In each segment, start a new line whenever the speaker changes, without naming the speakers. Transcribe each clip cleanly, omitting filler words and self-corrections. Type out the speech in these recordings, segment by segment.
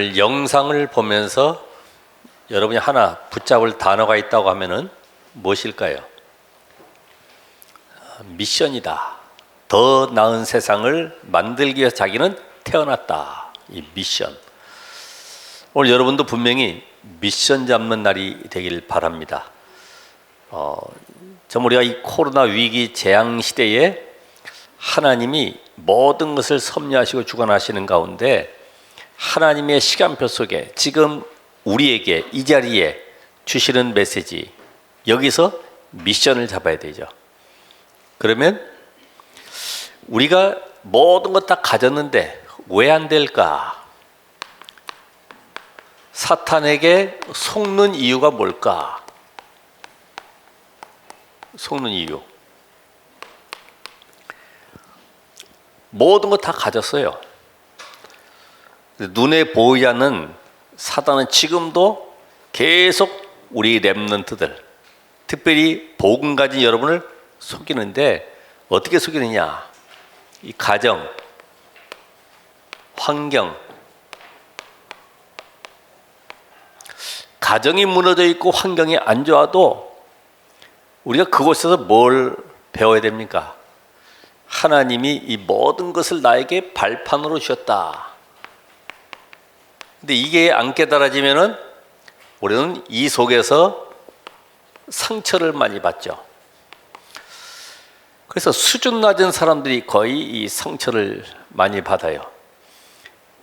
오늘 영상을 보면서 여러분이 하나 붙잡을 단어가 있다고 하면은 무엇일까요? 미션이다. 더 나은 세상을 만들기 위해서 자기는 태어났다. 이 미션. 오늘 여러분도 분명히 미션 잡는 날이 되길 바랍니다. 좀 우리가 이 코로나 위기 재앙 시대에 하나님이 모든 것을 섭리하시고 주관하시는 가운데 하나님의 시간표 속에 지금 우리에게 이 자리에 주시는 메시지, 여기서 미션을 잡아야 되죠. 그러면 우리가 모든 것 다 가졌는데 왜 안 될까? 사탄에게 속는 이유가 뭘까? 속는 이유. 모든 것 다 가졌어요. 눈에 보이지 않는 사단은 지금도 계속 우리 렘넌트들, 특별히 복음 가진 여러분을 속이는데 어떻게 속이느냐? 이 가정, 환경, 가정이 무너져 있고 환경이 안 좋아도 우리가 그곳에서 뭘 배워야 됩니까? 하나님이 이 모든 것을 나에게 발판으로 주셨다. 근데 이게 안 깨달아지면은 우리는 이 속에서 상처를 많이 받죠. 그래서 수준 낮은 사람들이 거의 이 상처를 많이 받아요.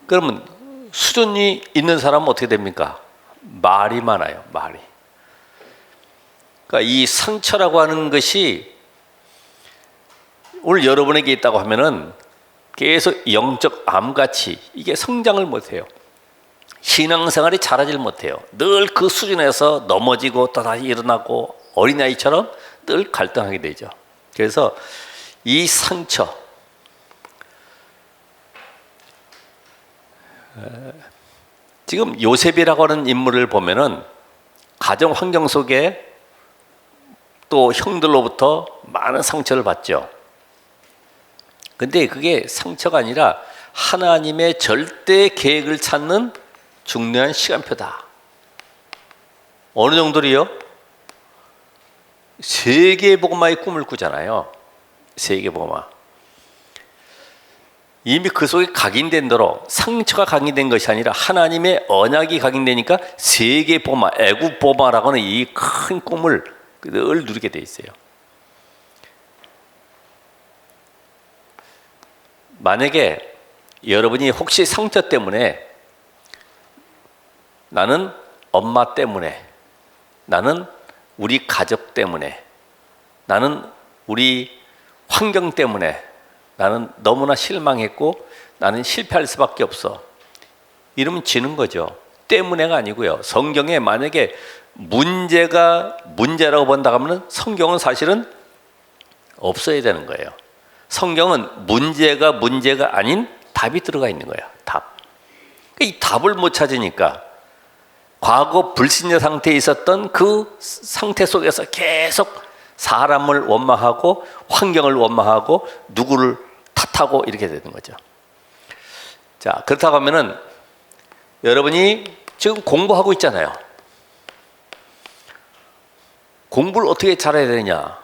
그러면 수준이 있는 사람은 어떻게 됩니까? 말이 많아요. 말이. 그러니까 이 상처라고 하는 것이 오늘 여러분에게 있다고 하면은 계속 영적 암같이 이게 성장을 못해요. 신앙생활이 잘하질 못해요. 늘 그 수준에서 넘어지고 또 다시 일어나고 어린아이처럼 늘 갈등하게 되죠. 그래서 이 상처, 지금 요셉이라고 하는 인물을 보면은 가정 환경 속에 또 형들로부터 많은 상처를 받죠. 근데 그게 상처가 아니라 하나님의 절대 계획을 찾는 중요한 시간표다. 어느 정도로요? 세계복음화의 꿈을 꾸잖아요. 세계복음화. 이미 그 속에 각인된 대로 상처가 각인된 것이 아니라 하나님의 언약이 각인되니까 세계복음화, 애국복음화라고 하는 이 큰 꿈을 늘 누리게 돼 있어요. 만약에 여러분이 혹시 상처 때문에 나는 엄마 때문에, 나는 우리 가족 때문에, 나는 우리 환경 때문에 나는 너무나 실망했고 나는 실패할 수밖에 없어. 이러면 지는 거죠. 때문에가 아니고요. 성경에 만약에 문제가 문제라고 본다고 하면 성경은 사실은 없어야 되는 거예요. 성경은 문제가 아닌 답이 들어가 있는 거예요. 답. 이 답을 못 찾으니까 과거 불신자 상태에 있었던 그 상태 속에서 계속 사람을 원망하고 환경을 원망하고 누구를 탓하고 이렇게 되는 거죠. 자, 그렇다고 하면은 여러분이 지금 공부하고 있잖아요. 공부를 어떻게 잘해야 되느냐?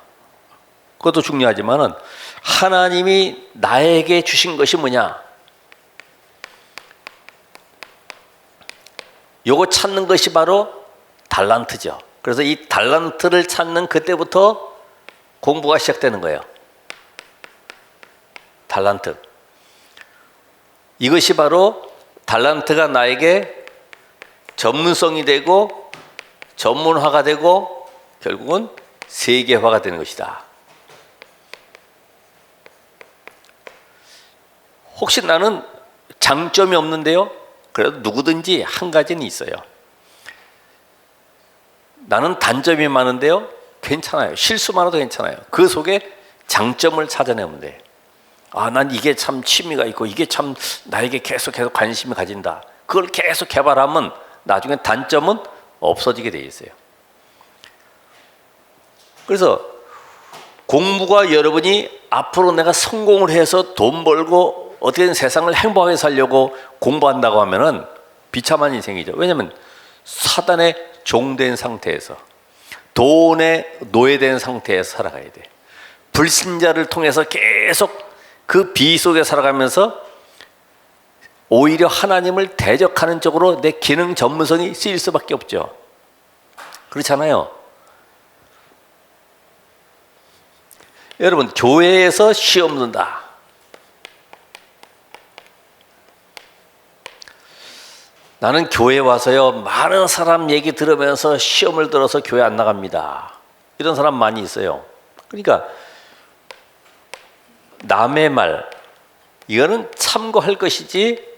그것도 중요하지만은 하나님이 나에게 주신 것이 뭐냐? 요거 찾는 것이 바로 달란트죠. 그래서 이 달란트를 찾는 그때부터 공부가 시작되는 거예요. 달란트. 이것이 바로 달란트가 나에게 전문성이 되고 전문화가 되고 결국은 세계화가 되는 것이다. 혹시 나는 장점이 없는데요? 그래도 누구든지 한 가지는 있어요. 나는 단점이 많은데요? 괜찮아요. 실수만 해도 괜찮아요. 그 속에 장점을 찾아내면 돼. 아, 난 이게 참 취미가 있고 이게 참 나에게 계속 관심이 가진다. 그걸 계속 개발하면 나중에 단점은 없어지게 돼 있어요. 그래서 공부가 여러분이 앞으로 내가 성공을 해서 돈 벌고 어떻게든 세상을 행복하게 살려고 공부한다고 하면은 비참한 인생이죠. 왜냐하면 사단의 종된 상태에서, 돈에 노예된 상태에서 살아가야 돼. 불신자를 통해서 계속 그 비 속에 살아가면서 오히려 하나님을 대적하는 쪽으로 내 기능 전문성이 쓰일 수밖에 없죠. 그렇잖아요. 여러분, 교회에서 시험 든다. 나는 교회 와서요, 많은 사람 얘기 들으면서 시험을 들어서 교회 안 나갑니다. 이런 사람 많이 있어요. 그러니까 남의 말, 이거는 참고할 것이지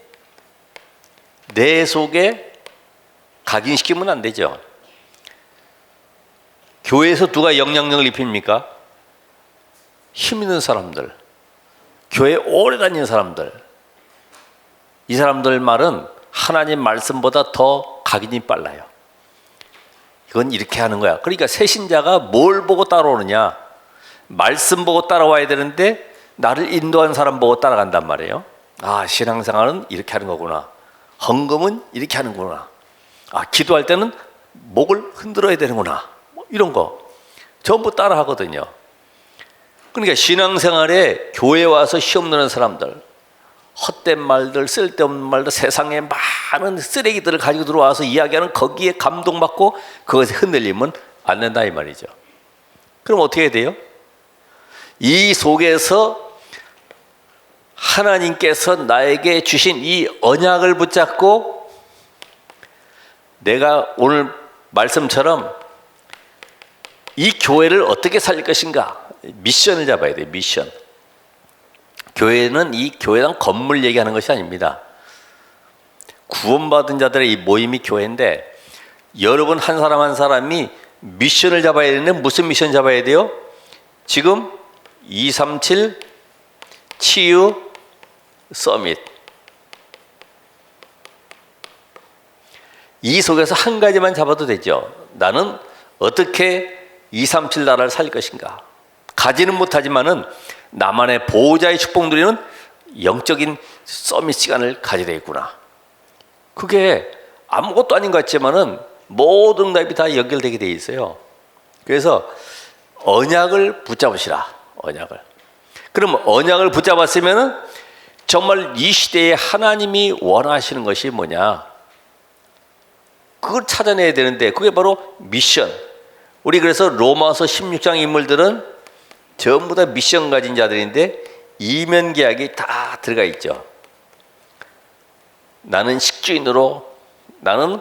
내 속에 각인시키면 안 되죠. 교회에서 누가 영향력을 입힙니까? 힘 있는 사람들, 교회 오래 다니는 사람들. 이 사람들 말은 하나님 말씀보다 더 각인이 빨라요. 이건 이렇게 하는 거야. 그러니까 새신자가 뭘 보고 따라오느냐? 말씀 보고 따라와야 되는데 나를 인도한 사람 보고 따라간단 말이에요. 아, 신앙생활은 이렇게 하는 거구나. 헌금은 이렇게 하는구나. 아, 기도할 때는 목을 흔들어야 되는구나. 이런 거 전부 따라 하거든요. 그러니까 신앙생활에 교회 와서 시험 드는 사람들, 헛된 말들, 쓸데없는 말들, 세상에 많은 쓰레기들을 가지고 들어와서 이야기하는 거기에 감동받고 그것에 흔들리면 안 된다 이 말이죠. 그럼 어떻게 해야 돼요? 이 속에서 하나님께서 나에게 주신 이 언약을 붙잡고 내가 오늘 말씀처럼 이 교회를 어떻게 살릴 것인가, 미션을 잡아야 돼요. 미션. 교회는 이 교회당 건물 얘기하는 것이 아닙니다. 구원받은 자들의 이 모임이 교회인데, 여러분 한 사람 한 사람이 미션을 잡아야 되는데 무슨 미션 잡아야 돼요? 지금 237 치유 서밋, 이 속에서 한 가지만 잡아도 되죠. 나는 어떻게 237 나라를 살릴 것인가. 가지는 못하지만은 나만의 보호자의 축복 누리는 영적인 서밋 시간을 가져야 되겠구나. 그게 아무것도 아닌 것 같지만은 모든 답이 다 연결되게 돼 있어요. 그래서 언약을 붙잡으시라. 언약을. 그럼 언약을 붙잡았으면은 정말 이 시대에 하나님이 원하시는 것이 뭐냐, 그걸 찾아내야 되는데 그게 바로 미션. 우리 그래서 로마서 16장 인물들은 전부 다 미션 가진 자들인데 이면 계약이 다 들어가 있죠. 나는 식주인으로, 나는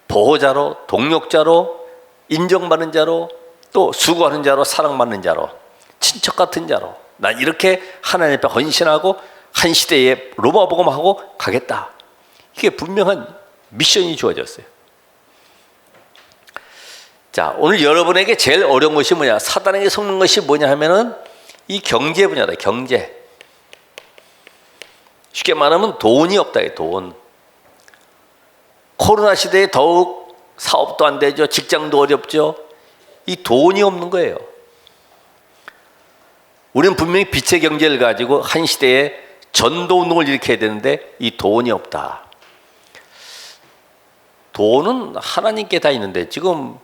보호자로, 동력자로, 인정받는 자로, 또 수고하는 자로, 사랑받는 자로, 친척 같은 자로, 난 이렇게 하나님 앞에 헌신하고 한 시대에 로마 복음하고 가겠다. 이게 분명한 미션이 주어졌어요. 자, 오늘 여러분에게 제일 어려운 것이 뭐냐, 사단에게 속는 것이 뭐냐 하면은 이 경제 분야다. 경제. 쉽게 말하면 돈이 없다. 돈. 코로나 시대에 더욱 사업도 안 되죠. 직장도 어렵죠. 이 돈이 없는 거예요. 우리는 분명히 빛의 경제를 가지고 한 시대에 전도 운동을 일으켜야 되는데 이 돈이 없다. 돈은 하나님께 다 있는데 지금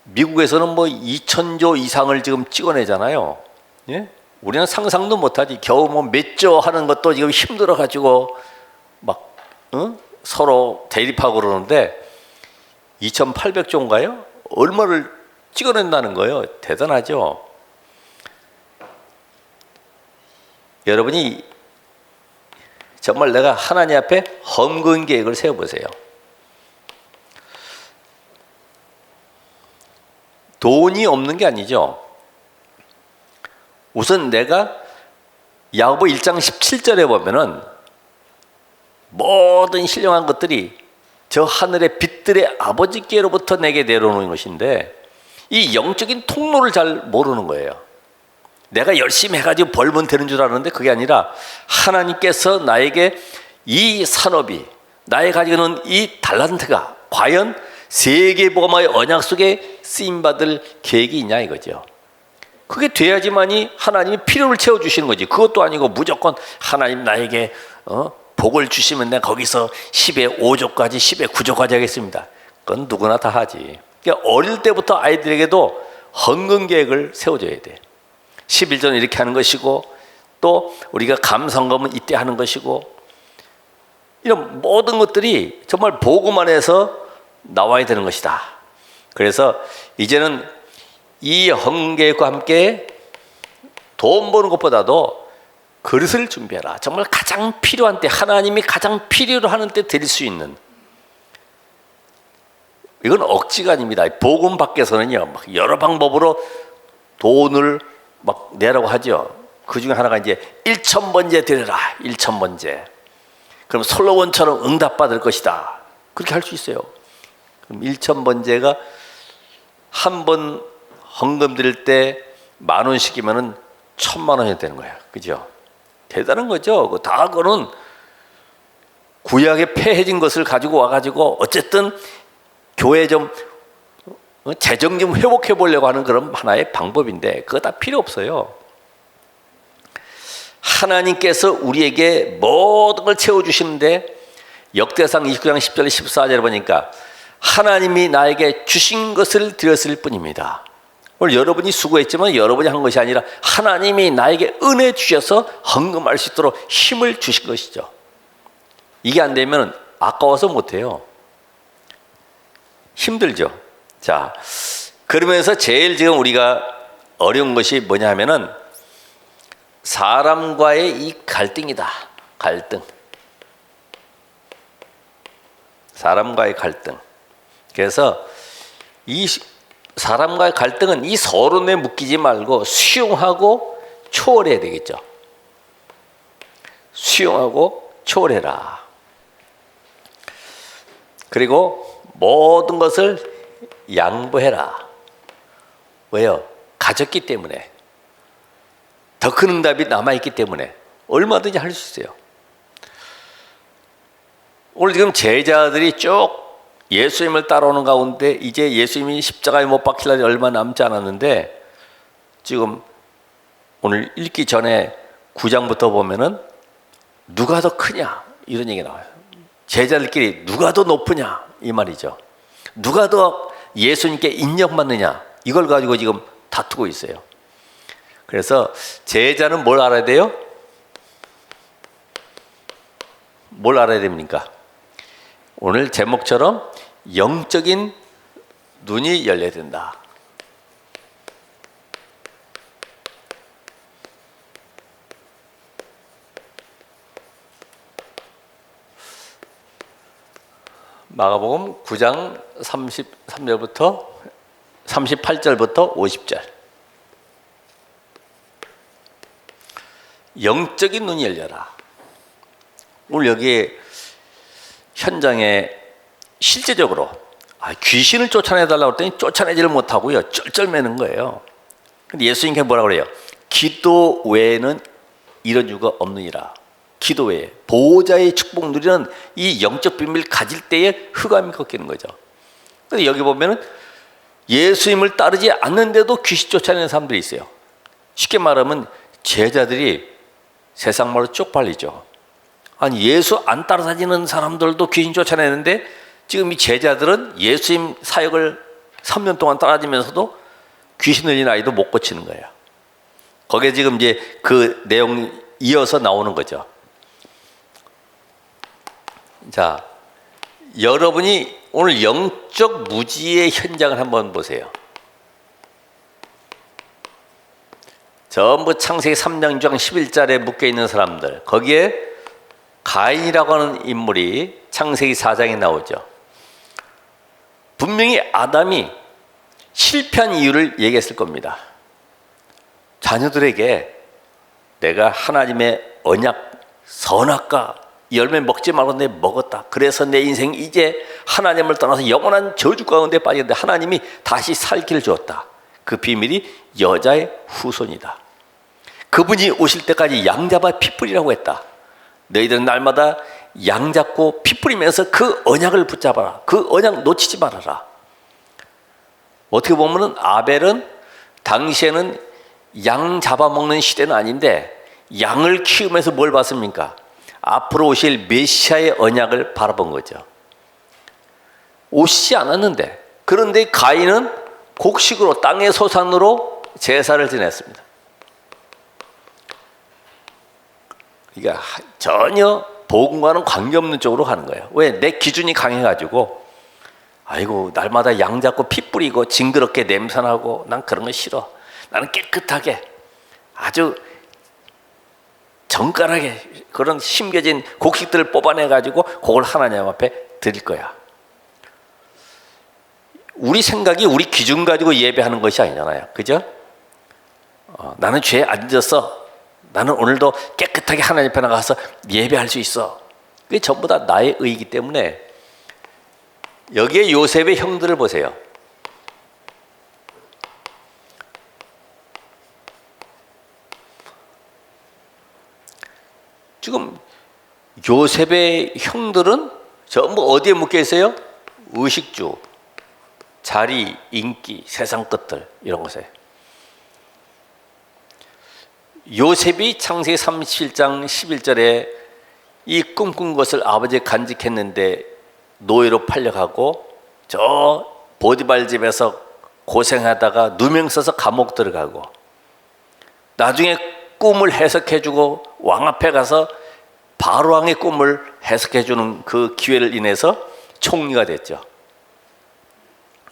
미국에서는 뭐 2,000조 이상을 지금 찍어내잖아요. 예? 우리는 상상도 못하지. 겨우 뭐 몇 조 하는 것도 지금 힘들어가지고 막 서로 대립하고 그러는데 2,800조인가요? 얼마를 찍어낸다는 거예요. 대단하죠. 여러분이 정말 내가 하나님 앞에 험금 계획을 세워보세요. 돈이 없는 게 아니죠. 우선 내가 야고보 1장 17절에 보면은 모든 신령한 것들이 저 하늘의 빛들의 아버지께로부터 내게 내려오는 것인데 이 영적인 통로를 잘 모르는 거예요. 내가 열심히 해가지고 벌면 되는 줄 아는데 그게 아니라 하나님께서 나에게 이 산업이, 나의 가지고 있는 이 달란트가 과연 세계복음화의 언약 속에 쓰임받을 계획이 있냐 이거죠. 그게 돼야지만이 하나님이 필요를 채워주시는 거지. 그것도 아니고 무조건 하나님 나에게 복을 주시면 내가 거기서 10의 5조까지 10의 9조까지 하겠습니다. 그건 누구나 다 하지. 그러니까 어릴 때부터 아이들에게도 헌금 계획을 세워줘야 돼. 11조는 이렇게 하는 것이고, 또 우리가 감성금은 이때 하는 것이고, 이런 모든 것들이 정말 복음 안에서 나와야 되는 것이다. 그래서 이제는 이 헌금 계획과 함께 돈 버는 것보다도 그릇을 준비해라. 정말 가장 필요한 때, 하나님이 가장 필요로 하는 때 드릴 수 있는, 이건 억지가 아닙니다. 복음 밖에서는요, 막 여러 방법으로 돈을 막 내라고 하죠. 그 중에 하나가 이제 1,000번째 드려라. 1,000번째. 그럼 솔로몬처럼 응답받을 것이다. 그렇게 할 수 있어요. 그럼 1,000번째가 한 번 헌금 드릴 때 10,000원씩이면은 1,000,000원이 되는 거예요. 그죠? 대단한 거죠. 다 그거는 구약에 폐해진 것을 가지고 와가지고 어쨌든 교회 좀 재정 좀 회복해 보려고 하는 그런 하나의 방법인데, 그거 다 필요 없어요. 하나님께서 우리에게 모든 걸 채워주시는데, 역대상 29장 10절 14절에 보니까 하나님이 나에게 주신 것을 드렸을 뿐입니다. 오늘 여러분이 수고했지만 여러분이 한 것이 아니라 하나님이 나에게 은혜 주셔서 헌금할 수 있도록 힘을 주신 것이죠. 이게 안 되면 아까워서 못해요. 힘들죠. 자, 그러면서 제일 지금 우리가 어려운 것이 뭐냐 하면은 사람과의 이 갈등이다. 갈등. 사람과의 갈등. 그래서 이 사람과의 갈등은 이 서론에 묶이지 말고 수용하고 초월해야 되겠죠. 수용하고 초월해라. 그리고 모든 것을 양보해라. 왜요? 가졌기 때문에. 더 큰 응답이 남아있기 때문에 얼마든지 할 수 있어요. 오늘 지금 제자들이 쭉 예수님을 따라오는 가운데 이제 예수님이 십자가에 못 박힐 날이 얼마 남지 않았는데, 지금 오늘 읽기 전에 9장부터 보면은 누가 더 크냐 이런 얘기 나와요. 제자들끼리 누가 더 높으냐 이 말이죠. 누가 더 예수님께 인정받느냐 이걸 가지고 지금 다투고 있어요. 그래서 제자는 뭘 알아야 돼요? 뭘 알아야 됩니까? 오늘 제목처럼 영적인 눈이 열려야 된다. 마가복음 9장 33절부터 38절부터 50절. 영적인 눈이 열려라. 오늘 여기 현장에 실제적으로 귀신을 쫓아내달라고 했더니 쫓아내지를 못하고요, 쩔쩔매는 거예요. 근데 예수님께 뭐라고 그래요? 기도 외에는 이런 이유가 없느니라. 기도 외에 보호자의 축복 누리는 이 영적 비밀을 가질 때에 흑암이 꺾이는 거죠. 근데 여기 보면은 예수님을 따르지 않는데도 귀신 쫓아내는 사람들이 있어요. 쉽게 말하면 제자들이 세상 말로 쪽팔리죠. 아니, 예수 안 따라다니는 사람들도 귀신 쫓아내는데 지금 이 제자들은 예수님 사역을 3년 동안 따라다니면서도 귀신 들린 아이도 못 고치는 거예요. 거기에 지금 이제 그 내용 이어서 나오는 거죠. 자, 여러분이 오늘 영적 무지의 현장을 한번 보세요. 전부 창세기 3장 6장 11절에 묶여있는 사람들, 거기에 가인이라고 하는 인물이 창세기 4장에 나오죠. 분명히 아담이 실패한 이유를 얘기했을 겁니다. 자녀들에게 내가 하나님의 언약, 선악과 열매 먹지 말고 내 먹었다. 그래서 내 인생이 이제 하나님을 떠나서 영원한 저주 가운데 빠졌는데 하나님이 다시 살기를 주었다. 그 비밀이 여자의 후손이다. 그분이 오실 때까지 양 잡아 피 뿌리라고 했다. 너희들은 날마다 양 잡고 피 뿌리면서 그 언약을 붙잡아라. 그 언약 놓치지 말아라. 어떻게 보면은 아벨은 당시에는 양 잡아먹는 시대는 아닌데 양을 키우면서 뭘 봤습니까? 앞으로 오실 메시아의 언약을 바라본 거죠. 오시지 않았는데, 그런데 가인은 곡식으로, 땅의 소산으로 제사를 지냈습니다. 그러니까 전혀 복음과는 관계없는 쪽으로 가는 거예요. 왜? 내 기준이 강해가지고, 아이고 날마다 양 잡고 피 뿌리고 징그럽게 냄새나고 난 그런 거 싫어. 나는 깨끗하게 아주 정갈하게 그런 심겨진 곡식들을 뽑아내가지고 그걸 하나님 앞에 드릴 거야. 우리 생각이 우리 기준 가지고 예배하는 것이 아니잖아요. 그죠? 나는 죄에 안 졌어. 나는 오늘도 깨끗하게 하나님 앞에 나가서 예배할 수 있어. 그게 전부 다 나의 의이기 때문에. 여기에 요셉의 형들을 보세요. 지금 요셉의 형들은 전부 어디에 묶여 있어요? 의식주, 자리, 인기, 세상 것들 이런 것에. 요셉이 창세기 37장 11절에 이 꿈꾼 것을 아버지가 간직했는데 노예로 팔려가고 저 보디발 집에서 고생하다가 누명 써서 감옥 들어가고 나중에 꿈을 해석해주고 왕 앞에 가서 바로왕의 꿈을 해석해주는 그 기회를 인해서 총리가 됐죠.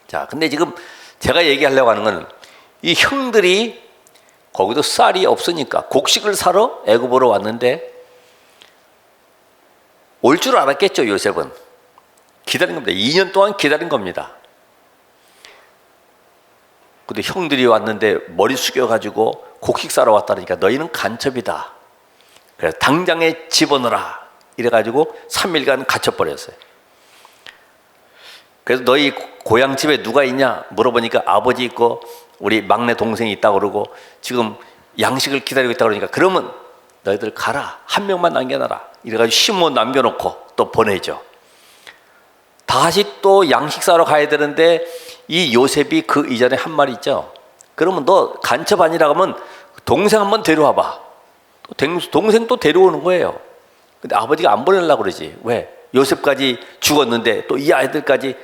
자, 근데 지금 제가 얘기하려고 하는 건 이 형들이 거기도 쌀이 없으니까 곡식을 사러 애굽으로 왔는데 올 줄 알았겠죠. 요셉은 기다린 겁니다. 2년 동안 기다린 겁니다. 근데 형들이 왔는데 머리 숙여가지고 곡식 사러 왔다니까 너희는 간첩이다. 그래서 당장에 집어넣어라. 이래가지고 3일간 갇혀버렸어요. 그래서 너희 고향집에 누가 있냐 물어보니까 아버지 있고 우리 막내 동생이 있다고 그러고 지금 양식을 기다리고 있다고 그러니까 그러면 너희들 가라. 한 명만 남겨놔라. 이래가지고 시몬 남겨놓고 또 보내죠. 다시 또 양식 사러 가야 되는데 이 요셉이 그 이전에 한 말이 있죠. 그러면 너 간첩 아니라고 하면 동생 한번 데려와봐. 동생 또 데려오는 거예요. 근데 아버지가 안 보내려고 그러지. 왜? 요셉까지 죽었는데 또 이 아이들까지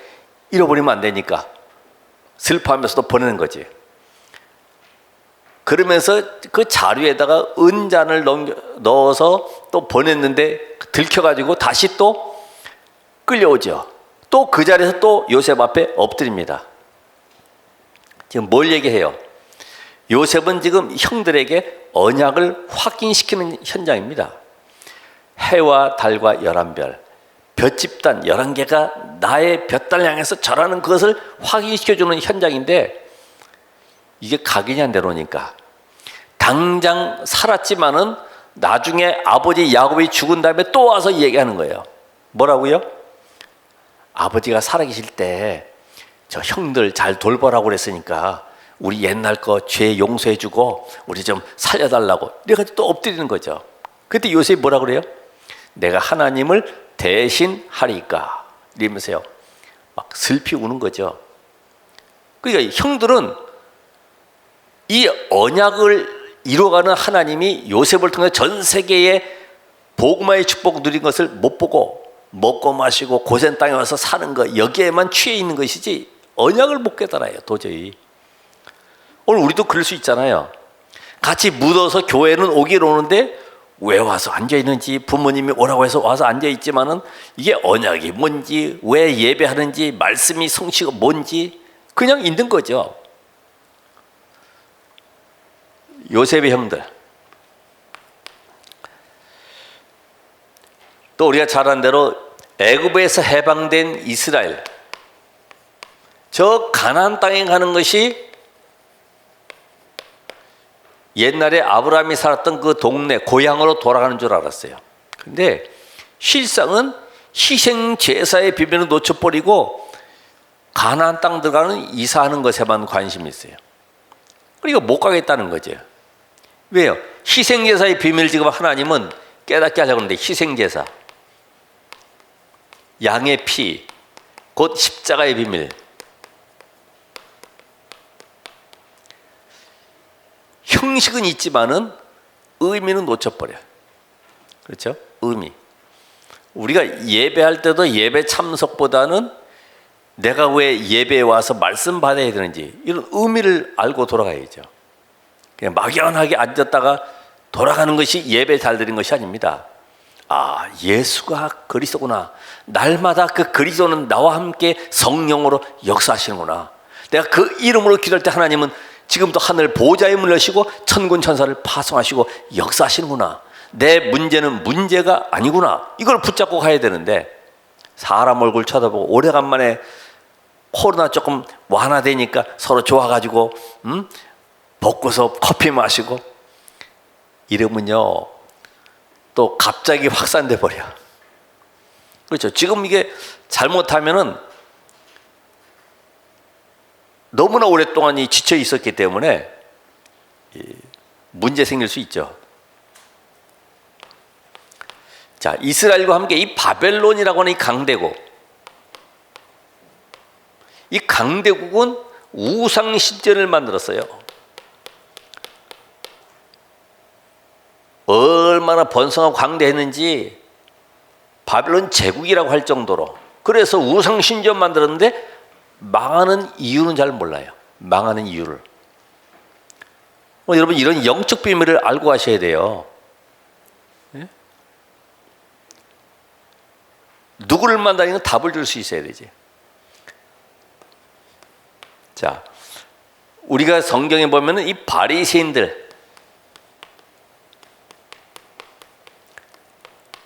잃어버리면 안 되니까 슬퍼하면서 또 보내는 거지. 그러면서 그 자루에다가 은잔을 넣어서 또 보냈는데 들켜가지고 다시 또 끌려오죠. 또 그 자리에서 또 요셉 앞에 엎드립니다. 지금 뭘 얘기해요? 요셉은 지금 형들에게 언약을 확인시키는 현장입니다. 해와 달과 11별, 볕 집단 11개가 나의 볕달 향해서 절하는 그것을 확인시켜주는 현장인데 이게 각인이 안 되노니까 당장 살았지만은 나중에 아버지 야곱이 죽은 다음에 또 와서 얘기하는 거예요. 뭐라고요? 아버지가 살아계실 때 저 형들 잘 돌보라고 그랬으니까 우리 옛날 거 죄 용서해주고 우리 좀 살려달라고 이래가지고 또 엎드리는 거죠. 그때 요셉이 뭐라 그래요? 내가 하나님을 대신하리까 이러면서요 막 슬피 우는 거죠. 그러니까 형들은 이 언약을 이루어가는 하나님이 요셉을 통해 전 세계에 복음화의 축복 누린 것을 못 보고 먹고 마시고 고센 땅에 와서 사는 거 여기에만 취해 있는 것이지 언약을 못 깨달아요. 도저히. 오늘 우리도 그럴 수 있잖아요. 같이 묻어서 교회는 오긴 오는데 왜 와서 앉아있는지 부모님이 오라고 해서 와서 앉아있지만은 이게 언약이 뭔지 왜 예배하는지 말씀이 성취가 뭔지 그냥 있는 거죠. 요셉의 형들. 또 우리가 잘 아는 대로 애굽에서 해방된 이스라엘, 저 가나안 땅에 가는 것이 옛날에 아브라함이 살았던 그 동네 고향으로 돌아가는 줄 알았어요. 근데 실상은 희생 제사의 비밀을 놓쳐버리고 가나안 땅 들어가는 이사하는 것에만 관심이 있어요. 그러니까 못 가겠다는 거죠. 왜요? 희생 제사의 비밀을 지금 하나님은 깨닫게 하려고 하는데 희생 제사, 양의 피, 곧 십자가의 비밀. 형식은 있지만은 의미는 놓쳐버려요. 그렇죠? 의미. 우리가 예배할 때도 예배 참석보다는 내가 왜 예배에 와서 말씀 받아야 되는지 이런 의미를 알고 돌아가야죠. 그냥 막연하게 앉았다가 돌아가는 것이 예배 잘 드린 것이 아닙니다. 아, 예수가 그리스도구나. 날마다 그 그리스도는 나와 함께 성령으로 역사하시는구나. 내가 그 이름으로 기도할 때 하나님은 지금도 하늘 보좌에 물러시고 천군 천사를 파송하시고 역사하시는구나. 내 문제는 문제가 아니구나. 이걸 붙잡고 가야 되는데 사람 얼굴 쳐다보고 오래간만에 코로나 조금 완화되니까 서로 좋아가지고 벗고서 커피 마시고 이러면요 또 갑자기 확산돼 버려. 그렇죠. 지금 이게 잘못하면은 너무나 오랫동안 지쳐 있었기 때문에 문제 생길 수 있죠. 자, 이스라엘과 함께 이 바벨론이라고 하는 이 강대국, 이 강대국은 우상 신전을 만들었어요. 얼마나 번성하고 광대했는지 바벨론 제국이라고 할 정도로. 그래서 우상 신전 만들었는데 망하는 이유는 잘 몰라요. 망하는 이유를. 여러분 이런 영적 비밀을 알고 가셔야 돼요. 예? 누구를 만나는 답을 줄 수 있어야 되지. 자, 우리가 성경에 보면은 이 바리새인들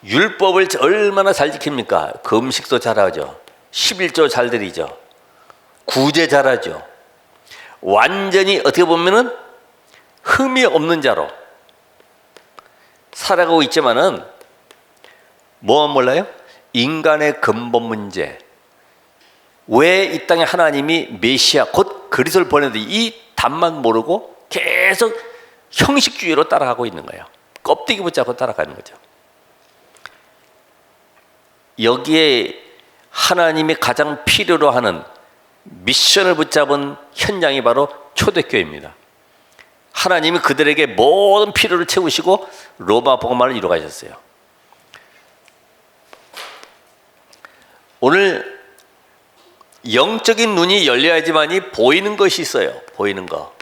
율법을 얼마나 잘 지킵니까? 금식도 잘하죠. 11조 잘 드리죠. 구제 잘하죠. 완전히 어떻게 보면은 흠이 없는 자로 살아가고 있지만은 뭐만 몰라요? 인간의 근본 문제. 왜 이 땅에 하나님이 메시아 곧 그리스도를 보내는데 이 답만 모르고 계속 형식주의로 따라가고 있는 거예요. 껍데기 붙잡고 따라가는 거죠. 여기에 하나님이 가장 필요로 하는 미션을 붙잡은 현장이 바로 초대교회입니다. 하나님이 그들에게 모든 필요를 채우시고 로마 복음화를 이루어 가셨어요. 오늘 영적인 눈이 열려야지만이 보이는 것이 있어요. 보이는 거.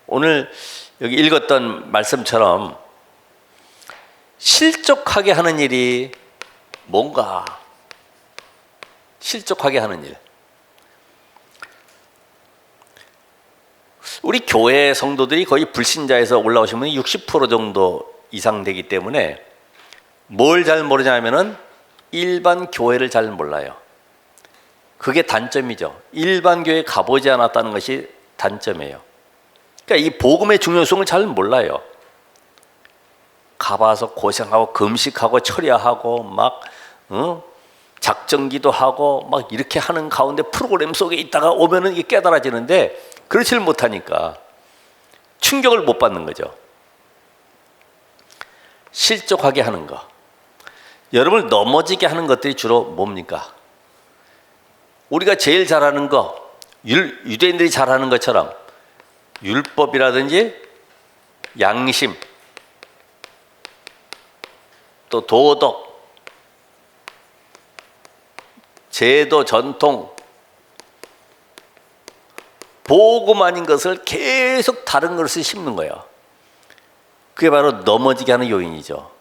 오늘 여기 읽었던 말씀처럼 실족하게 하는 일이 뭔가 실족하게 하는 일. 우리 교회 성도들이 거의 불신자에서 올라오시면 60% 정도 이상 되기 때문에 뭘 잘 모르냐면은 일반 교회를 잘 몰라요. 그게 단점이죠. 일반 교회에 가보지 않았다는 것이 단점이에요. 그러니까 이 복음의 중요성을 잘 몰라요. 가봐서 고생하고 금식하고 철야하고 막 작정기도 하고 막 이렇게 하는 가운데 프로그램 속에 있다가 오면은 이게 깨달아지는데 그렇지를 못하니까 충격을 못 받는 거죠. 실족하게 하는 거. 여러분을 넘어지게 하는 것들이 주로 뭡니까? 우리가 제일 잘하는 거, 유대인들이 잘하는 것처럼 율법이라든지 양심, 또 도덕, 제도, 전통, 복음 아닌 것을 계속 다른 것을 심는 거예요. 그게 바로 넘어지게 하는 요인이죠.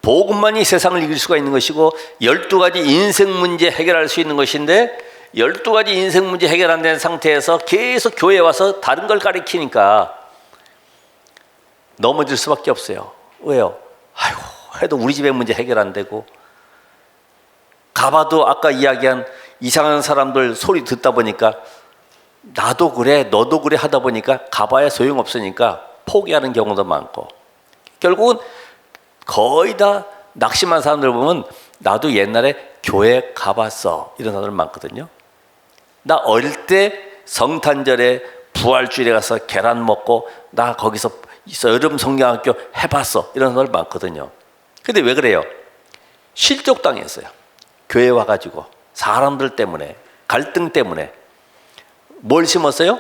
복음만이 세상을 이길 수가 있는 것이고 12가지 인생 문제 해결할 수 있는 것인데 12가지 인생 문제 해결 안 된 상태에서 계속 교회에 와서 다른 걸 가리키니까 넘어질 수밖에 없어요. 왜요? 아이고 해도 우리 집의 문제 해결 안 되고 가봐도 아까 이야기한 이상한 사람들 소리 듣다 보니까 나도 그래 너도 그래 하다 보니까 가봐야 소용없으니까 포기하는 경우도 많고 결국은 거의 다 낙심한 사람들 보면 나도 옛날에 교회 가봤어 이런 사람들 많거든요. 나 어릴 때 성탄절에 부활주일에 가서 계란 먹고 나 거기서 여름 성경학교 해봤어 이런 사람들 많거든요. 근데 왜 그래요? 실족당했어요. 교회 와가지고 사람들 때문에 갈등 때문에 뭘 심었어요?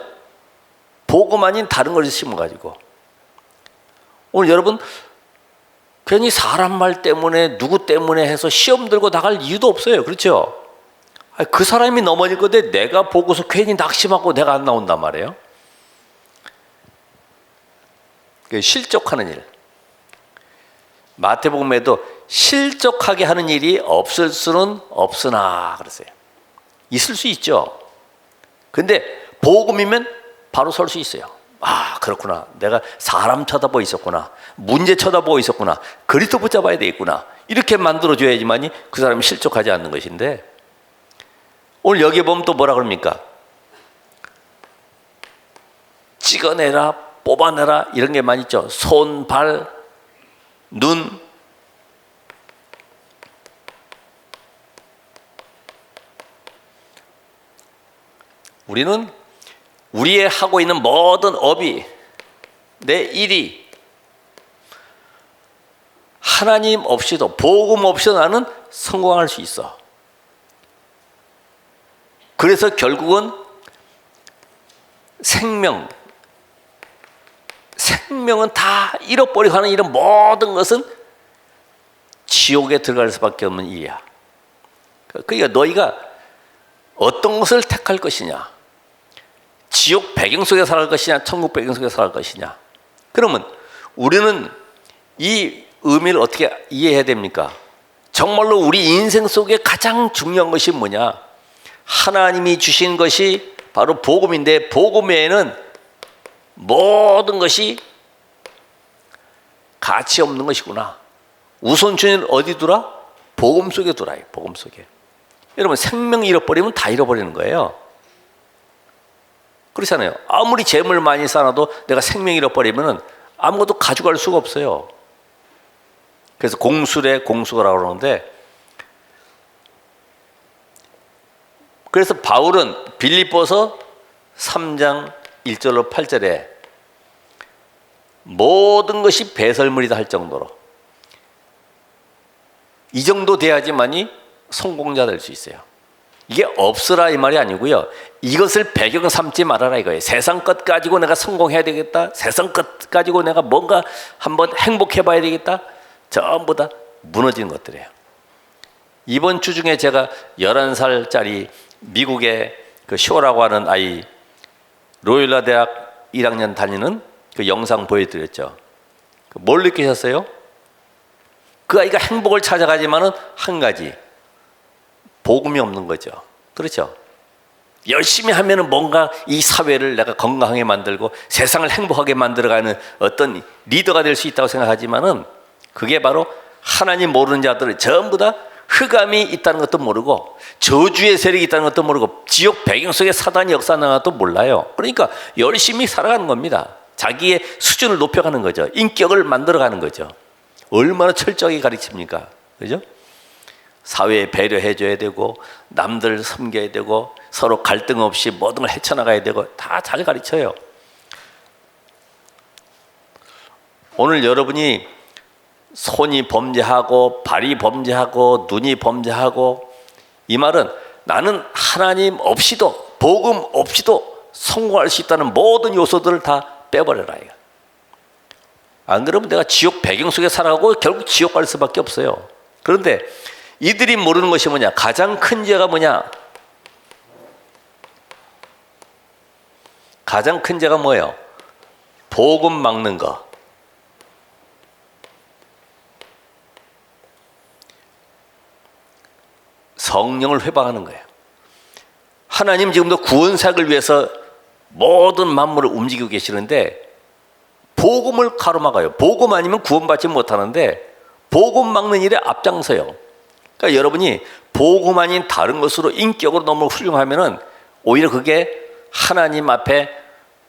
복음 아닌 다른 걸 심어가지고 오늘 여러분 괜히 사람 말 때문에 누구 때문에 해서 시험 들고 나갈 이유도 없어요. 그렇죠? 그 사람이 넘어질 건데 내가 보고서 괜히 낙심하고 내가 안 나온단 말이에요. 실족하는 일. 마태복음에도 실족하게 하는 일이 없을 수는 없으나 그랬어요. 있을 수 있죠. 근데 복음이면 바로 설 수 있어요. 아, 그렇구나. 내가 사람 쳐다보고 있었구나. 문제 쳐다보고 있었구나. 그리스도 붙잡아야 되겠구나. 이렇게 만들어줘야지만이 그 사람이 실족하지 않는 것인데, 오늘 여기에 보면 또 뭐라 그럽니까? 찍어내라, 뽑아내라 이런 게 많이 있죠. 손, 발, 눈. 우리는 우리의 하고 있는 모든 업이, 내 일이 하나님 없이도, 복음 없이도 나는 성공할 수 있어. 그래서 결국은 생명은 다 잃어버리고 하는 이런 모든 것은 지옥에 들어갈 수밖에 없는 일이야. 그러니까 너희가 어떤 것을 택할 것이냐, 지옥 배경 속에 살아갈 것이냐, 천국 배경 속에 살아갈 것이냐. 그러면 우리는 이 의미를 어떻게 이해해야 됩니까? 정말로 우리 인생 속에 가장 중요한 것이 뭐냐? 하나님이 주신 것이 바로 복음인데, 복음 외에는 모든 것이 가치 없는 것이구나. 우선순위는 어디 두라? 복음 속에 두라. 복음 속에. 여러분, 생명 잃어버리면 다 잃어버리는 거예요. 그렇잖아요. 아무리 재물 많이 쌓아도 내가 생명 잃어버리면 아무것도 가져갈 수가 없어요. 그래서 공수래 공수라고 그러는데, 그래서 바울은 빌립보서 3장 1절로 8절에 모든 것이 배설물이다 할 정도로, 이 정도 돼야지만이 성공자 될 수 있어요. 이게 없으라 이 말이 아니고요. 이것을 배경 삼지 말아라 이거예요. 세상 것 가지고 내가 성공해야 되겠다. 세상 것 가지고 내가 뭔가 한번 행복해 봐야 되겠다. 전부 다 무너지는 것들이에요. 이번 주 중에 제가 11살짜리 미국의 그 쇼라고 하는 아이, 로일라 대학 1학년 다니는 그 영상 보여드렸죠. 뭘 느끼셨어요? 그 아이가 행복을 찾아가지만은 한 가지, 복음이 없는 거죠. 그렇죠? 열심히 하면은 뭔가 이 사회를 내가 건강하게 만들고 세상을 행복하게 만들어가는 어떤 리더가 될 수 있다고 생각하지만은, 그게 바로 하나님 모르는 자들은 전부 다 흑암이 있다는 것도 모르고 저주의 세력이 있다는 것도 모르고 지옥 배경 속에 사단이 역사하는 것도 몰라요. 그러니까 열심히 살아가는 겁니다. 자기의 수준을 높여가는 거죠. 인격을 만들어가는 거죠. 얼마나 철저하게 가르칩니까? 그죠? 사회에 배려해줘야 되고, 남들 섬겨야 되고, 서로 갈등 없이 모든 걸 헤쳐나가야 되고, 다 잘 가르쳐요. 오늘 여러분이 손이 범죄하고 발이 범죄하고 눈이 범죄하고, 이 말은 나는 하나님 없이도, 복음 없이도 성공할 수 있다는 모든 요소들을 다 빼버려라. 안 그러면 내가 지옥 배경 속에 살아가고 결국 지옥 갈 수밖에 없어요. 그런데 이들이 모르는 것이 뭐냐? 가장 큰 죄가 뭐냐? 가장 큰 죄가 뭐예요? 복음 막는 거. 성령을 회방하는 거예요. 하나님 지금도 구원사역을 위해서 모든 만물을 움직이고 계시는데 복음을 가로막아요. 복음 아니면 구원받지 못하는데 복음 막는 일에 앞장서요. 그러니까 여러분이 복음 아닌 다른 것으로 인격으로 너무 훌륭하면은 오히려 그게 하나님 앞에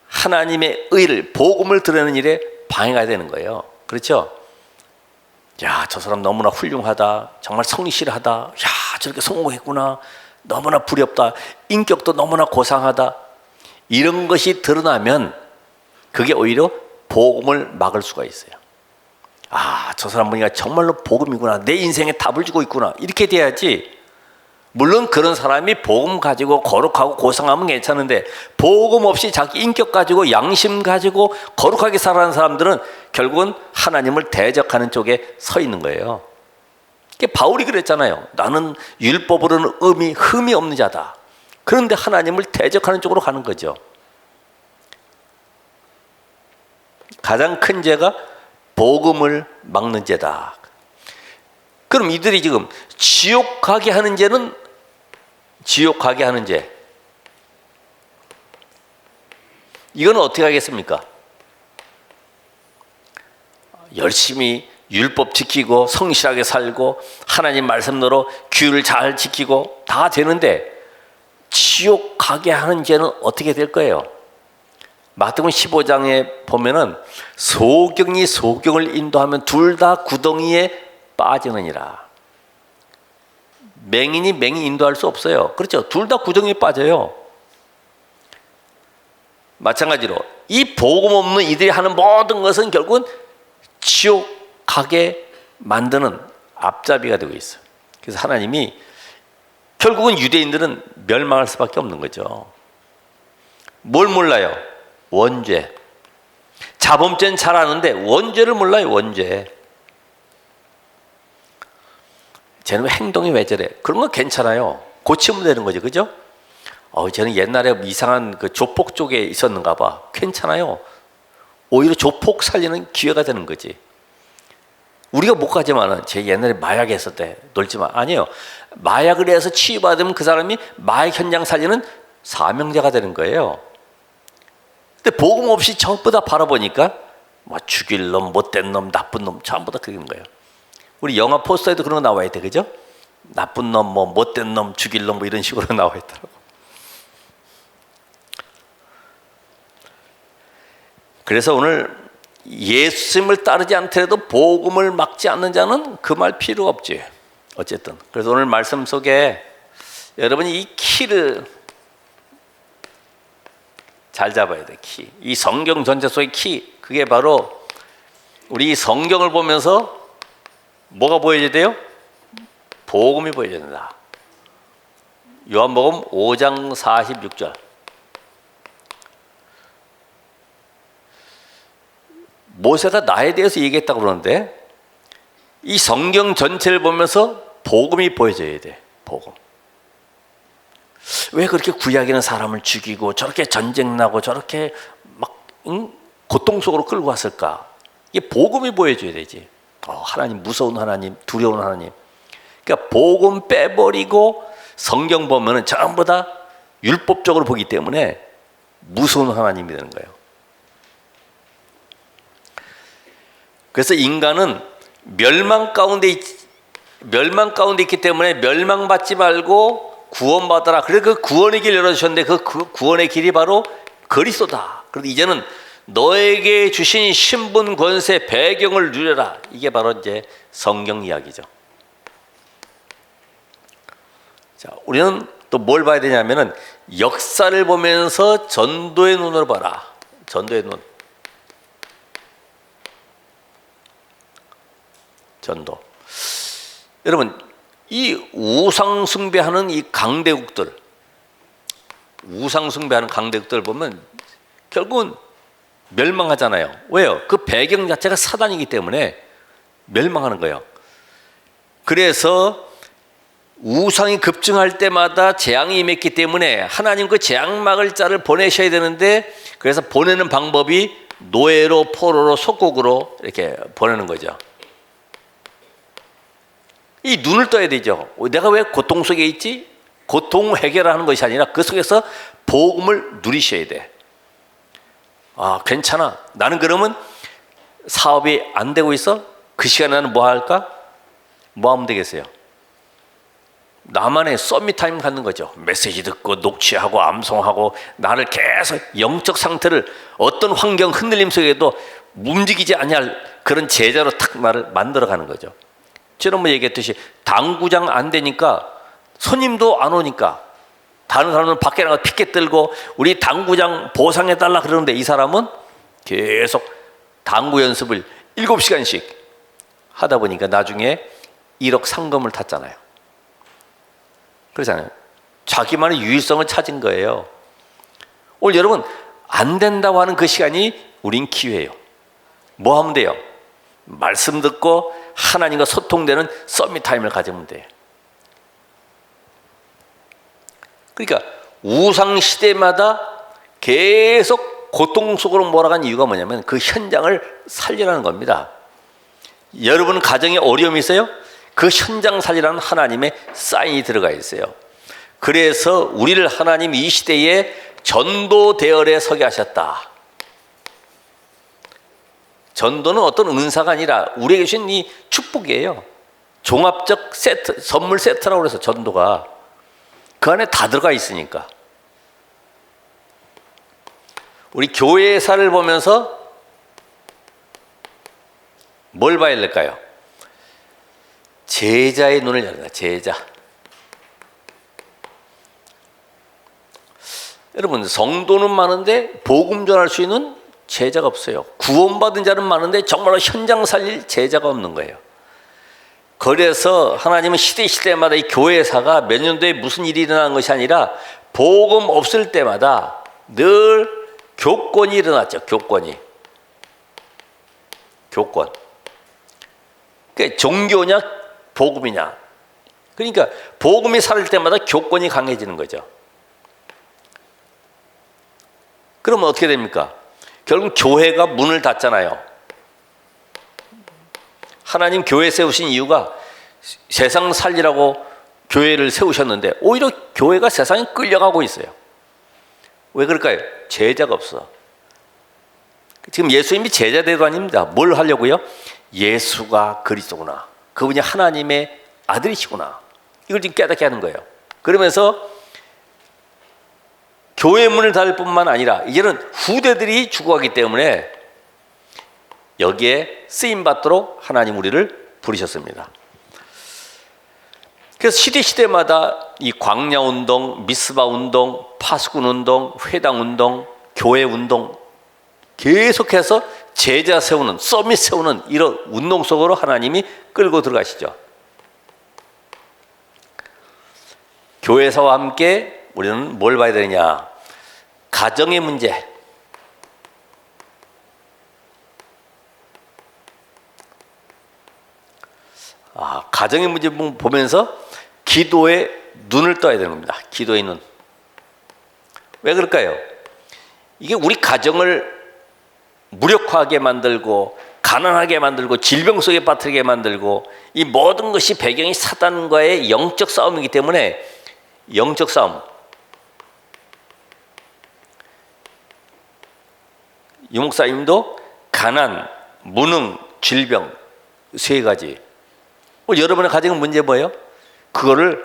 하나님의 의를, 복음을 드러내는 일에 방해가 되는 거예요. 그렇죠? 야, 저 사람 너무나 훌륭하다. 정말 성실하다. 야, 저렇게 성공했구나. 너무나 부럽다. 인격도 너무나 고상하다. 이런 것이 드러나면 그게 오히려 복음을 막을 수가 있어요. 아, 저 사람 보니까 정말로 복음이구나. 내 인생에 답을 주고 있구나. 이렇게 돼야지 물론 그런 사람이 복음 가지고 거룩하고 고상하면 괜찮은데 복음 없이 자기 인격 가지고 양심 가지고 거룩하게 살아가는 사람들은 결국은 하나님을 대적하는 쪽에 서 있는 거예요. 바울이 그랬잖아요. 나는 율법으로는 흠이 없는 자다. 그런데 하나님을 대적하는 쪽으로 가는 거죠. 가장 큰 죄가 복음을 막는 죄다. 그럼 이들이 지금 지옥 가게 하는 죄는 지옥 가게 하는 죄. 이건 어떻게 하겠습니까? 열심히 율법 지키고 성실하게 살고 하나님 말씀대로 규를 잘 지키고 다 되는데 지옥 가게 하는 죄는 어떻게 될 거예요? 마태복음 15장에 보면은 소경이 소경을 인도하면 둘 다 구덩이에 빠지느니라. 맹인이 맹인 인도할 수 없어요. 그렇죠? 둘 다 구덩이에 빠져요. 마찬가지로 이 복음 없는 이들이 하는 모든 것은 결국은 지옥 가게 만드는 앞잡이가 되고 있어요. 그래서 하나님이 결국은 유대인들은 멸망할 수밖에 없는 거죠. 뭘 몰라요? 원죄. 자범죄는 잘 아는데 원죄를 몰라요. 원죄. 쟤는 행동이 왜 저래? 그런 건 괜찮아요. 고치면 되는 거죠. 그죠? 쟤는 옛날에 이상한 그 조폭 쪽에 있었는가 봐. 괜찮아요. 오히려 조폭 살리는 기회가 되는 거지. 우리가 못 가지만은 제 옛날에 마약 했을 때 놀지만 아니에요. 마약을 해서 치유받으면 그 사람이 마약 현장 살리는 사명자가 되는 거예요. 근데 복음 없이 전부 다 바라보니까 죽일 놈, 못된 놈, 나쁜 놈 전부 다 그런 거예요. 우리 영화 포스터에도 그런 거 나와 있대, 그죠? 나쁜 놈, 못된 놈, 죽일 놈 이런 식으로 나와 있더라고. 그래서 오늘 예수님을 따르지 않더라도 복음을 막지 않는 자는 그 말 필요 없지. 어쨌든 그래서 오늘 말씀 속에 여러분이 이 키를 잘 잡아야 돼. 키. 이 성경 전체 속의 키. 그게 바로 우리 성경을 보면서 뭐가 보여야 돼요? 복음이 보여야 된다. 요한복음 5장 46절. 모세가 나에 대해서 얘기했다고 그러는데 이 성경 전체를 보면서 복음이 보여져야 돼. 복음. 왜 그렇게 구약에는 사람을 죽이고 저렇게 전쟁 나고 저렇게 막 고통 속으로 끌고 왔을까? 이게 복음이 보여줘야 되지. 하나님 무서운 하나님, 두려운 하나님. 그러니까 복음 빼버리고 성경 보면은 전부 다 율법적으로 보기 때문에 무서운 하나님이 되는 거예요. 그래서 인간은 멸망 가운데 있기 때문에 멸망받지 말고 구원받아라. 그래서 그 구원의 길 열어주셨는데 그 구원의 길이 바로 그리스도다. 그래서 이제는 너에게 주신 신분, 권세, 배경을 누려라. 이게 바로 이제 성경 이야기죠. 자, 우리는 또 뭘 봐야 되냐면은 역사를 보면서 전도의 눈으로 봐라. 전도의 눈. 전도. 여러분, 이 우상 숭배하는 이 강대국들 보면 결국은 멸망하잖아요. 왜요? 그 배경 자체가 사단이기 때문에 멸망하는 거예요. 그래서 우상이 급증할 때마다 재앙이 임했기 때문에 하나님 그 재앙 막을 자를 보내셔야 되는데 그래서 보내는 방법이 노예로, 포로로, 속국으로 이렇게 보내는 거죠. 이 눈을 떠야 되죠. 내가 왜 고통 속에 있지? 고통 해결하는 것이 아니라 그 속에서 복음을 누리셔야 돼. 괜찮아. 나는 그러면 사업이 안 되고 있어? 그 시간에 나는 뭐 할까? 뭐 하면 되겠어요? 나만의 서밋타임 갖는 거죠. 메시지 듣고 녹취하고 암송하고 나를 계속 영적 상태를 어떤 환경 흔들림 속에도 움직이지 아니할 그런 제자로 탁 나를 만들어가는 거죠. 지난번에 얘기했듯이 당구장 안 되니까 손님도 안 오니까 다른 사람은 밖에 나가서 피켓 들고 우리 당구장 보상해달라 그러는데 이 사람은 계속 당구 연습을 7시간씩 하다 보니까 나중에 1억 상금을 탔잖아요. 그렇잖아요. 자기만의 유일성을 찾은 거예요. 오늘 여러분 안 된다고 하는 그 시간이 우린 기회예요. 뭐 하면 돼요? 말씀 듣고 하나님과 소통되는 서밋 타임을 가지면 돼요. 그러니까 우상 시대마다 계속 고통 속으로 몰아간 이유가 뭐냐면 그 현장을 살리라는 겁니다. 여러분 가정에 어려움이 있어요? 그 현장 살리라는 하나님의 사인이 들어가 있어요. 그래서 우리를 하나님 이 시대에 전도 대열에 서게 하셨다. 전도는 어떤 은사가 아니라 우리에게 주신 이 축복이에요. 종합적 세트, 선물 세트라고 그래서 전도가 그 안에 다 들어가 있으니까. 우리 교회사를 보면서 뭘 봐야 될까요? 제자의 눈을 열다. 제자. 여러분 성도는 많은데 복음 전할 수 있는 제자가 없어요. 구원받은 자는 많은데 정말로 현장 살릴 제자가 없는 거예요. 그래서 하나님은 시대마다 이 교회사가 몇 년도에 무슨 일이 일어난 것이 아니라 복음 없을 때마다 늘 교권이 일어났죠. 교권. 그러니까 종교냐 복음이냐. 그러니까 복음이 살릴 때마다 교권이 강해지는 거죠. 그러면 어떻게 됩니까? 결국 교회가 문을 닫잖아요. 하나님 교회 세우신 이유가 세상 살리라고 교회를 세우셨는데 오히려 교회가 세상에 끌려가고 있어요. 왜 그럴까요? 제자가 없어. 지금 예수님이 제자 대도 아닙니다. 뭘 하려고요? 예수가 그리스도구나. 그분이 하나님의 아들이시구나. 이걸 지금 깨닫게 하는 거예요. 그러면서 교회 문을 닫을 뿐만 아니라 이제는 후대들이 죽어가기 때문에 여기에 쓰임받도록 하나님 우리를 부르셨습니다. 그래서 시대마다 이 광야운동, 미스바운동, 파수꾼운동, 회당운동, 교회운동 계속해서 제자 세우는, 서밋 세우는 이런 운동 속으로 하나님이 끌고 들어가시죠. 교회사와 함께 우리는 뭘 봐야 되느냐? 가정의 문제. 가정의 문제 보면서 기도에 눈을 떠야 되는 겁니다. 기도의 눈. 왜 그럴까요? 이게 우리 가정을 무력화하게 만들고 가난하게 만들고 질병 속에 빠뜨리게 만들고 이 모든 것이 배경이 사단과의 영적 싸움이기 때문에 영적 싸움. 유 목사님도 가난, 무능, 질병 세 가지. 여러분의 가정의 문제 뭐예요? 그거를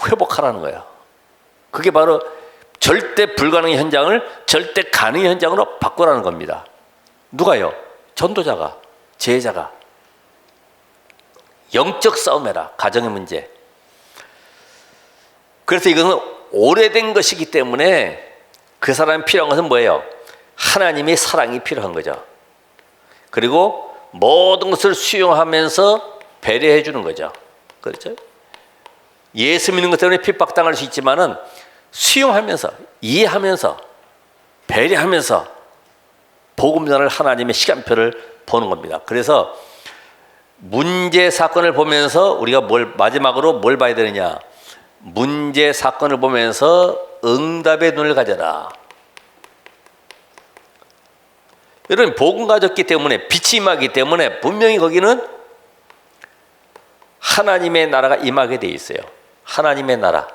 회복하라는 거예요. 그게 바로 절대 불가능의 현장을 절대 가능의 현장으로 바꾸라는 겁니다. 누가요? 전도자가, 제자가. 영적 싸움해라. 가정의 문제. 그래서 이것은 오래된 것이기 때문에 그 사람이 필요한 것은 뭐예요? 하나님의 사랑이 필요한 거죠. 그리고 모든 것을 수용하면서 배려해 주는 거죠. 그렇죠? 예수 믿는 것 때문에 핍박당할 수 있지만은 수용하면서 이해하면서 배려하면서 복음 전할 하나님의 시간표를 보는 겁니다. 그래서 문제 사건을 보면서 우리가 마지막으로 뭘 봐야 되느냐? 문제 사건을 보면서 응답의 눈을 가져라. 여러분 복음 가졌기 때문에 빛이 임하기 때문에 분명히 거기는 하나님의 나라가 임하게 돼 있어요. 하나님의 나라.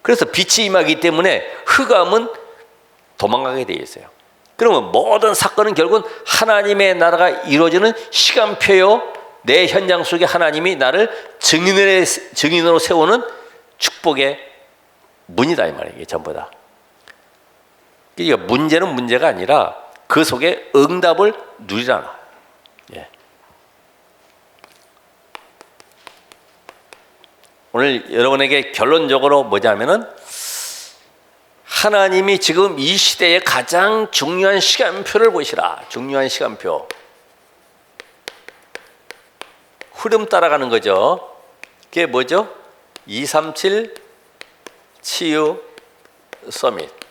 그래서 빛이 임하기 때문에 흑암은 도망가게 돼 있어요. 그러면 모든 사건은 결국은 하나님의 나라가 이루어지는 시간표요. 내 현장 속에 하나님이 나를 증인으로 세우는 축복의 문이다 이 말이에요. 이게 전부 다. 그러니까 문제는 문제가 아니라 그 속에 응답을 누리라. 예. 오늘 여러분에게 결론적으로 뭐냐면은 하나님이 지금 이 시대의 가장 중요한 시간표를 보시라. 중요한 시간표. 흐름 따라가는 거죠. 그게 뭐죠? 237 치유 서밋.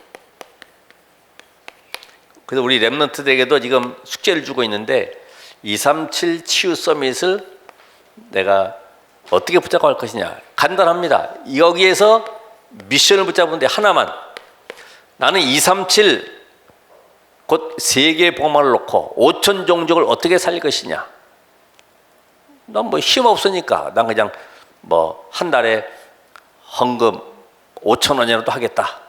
그래서 우리 랩런트들에게도 지금 숙제를 주고 있는데 237 치유 서밋을 내가 어떻게 붙잡고 갈 것이냐. 간단합니다. 여기에서 미션을 붙잡는데 하나만. 나는 237 곧 세계의 복음을 놓고 5천 종족을 어떻게 살릴 것이냐. 난 뭐 힘 없으니까 난 그냥 뭐 한 달에 헌금 5천 원이라도 하겠다.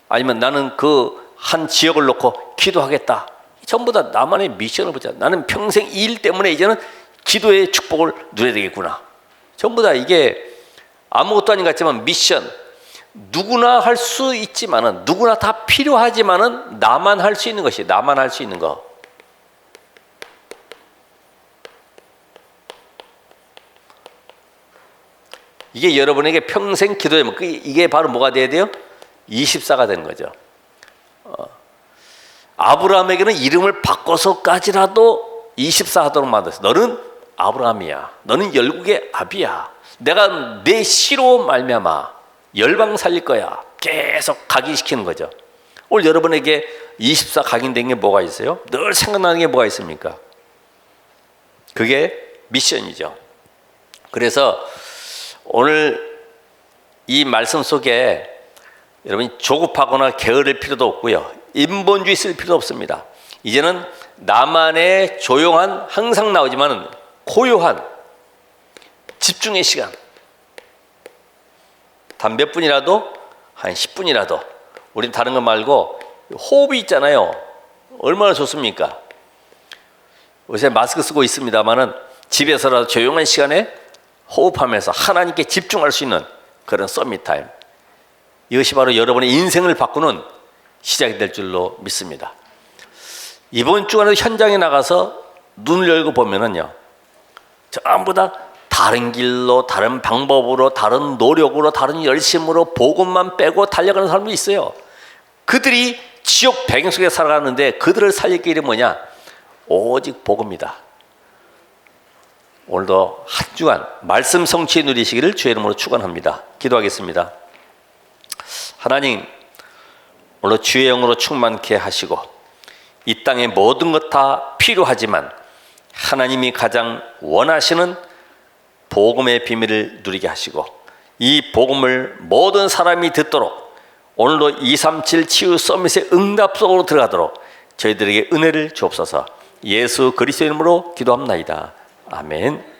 아니면 나는 그 한 지역을 놓고 기도하겠다. 전부 다 나만의 미션을 붙잡아. 나는 평생 이 일 때문에 이제는 기도의 축복을 누려야 되겠구나. 전부 다 이게 아무것도 아닌 것 같지만 미션. 누구나 할 수 있지만은, 누구나 다 필요하지만은 나만 할 수 있는 것이, 나만 할 수 있는 거. 이게 여러분에게 평생 기도에 이게 바로 뭐가 돼야 돼요? 24가 되는 거죠. 아브라함에게는 이름을 바꿔서까지라도 24 하도록 만들었어. 너는 아브라함이야. 너는 열국의 아비야. 내가 내 씨로 말미암아 열방 살릴 거야. 계속 각인시키는 거죠. 오늘 여러분에게 24 각인된 게 뭐가 있어요? 늘 생각나는 게 뭐가 있습니까? 그게 미션이죠. 그래서 오늘 이 말씀 속에 여러분이 조급하거나 게으를 필요도 없고요. 인본주의 쓸 필요도 없습니다. 이제는 나만의 조용한, 항상 나오지만 고요한 집중의 시간. 단 몇 분이라도, 한 10분이라도. 우린 다른 거 말고 호흡이 있잖아요. 얼마나 좋습니까? 요새 마스크 쓰고 있습니다만은 집에서라도 조용한 시간에 호흡하면서 하나님께 집중할 수 있는 그런 서밋 타임. 이것이 바로 여러분의 인생을 바꾸는 시작이 될 줄로 믿습니다. 이번 주간에도 현장에 나가서 눈을 열고 보면은요, 전부 다 다른 길로, 다른 방법으로, 다른 노력으로, 다른 열심으로 복음만 빼고 달려가는 사람도 있어요. 그들이 지옥 배경 속에 살아가는데 그들을 살릴 길이 뭐냐? 오직 복음이다. 오늘도 한 주간 말씀 성취 누리시기를 주의 이름으로 축원합니다. 기도하겠습니다. 하나님, 오늘 주의 영으로 충만케 하시고 이 땅의 모든 것 다 필요하지만 하나님이 가장 원하시는 복음의 비밀을 누리게 하시고 이 복음을 모든 사람이 듣도록 오늘도 237 치유 서밋의 응답 속으로 들어가도록 저희들에게 은혜를 주옵소서. 예수 그리스도 이름으로 기도합나이다. 아멘.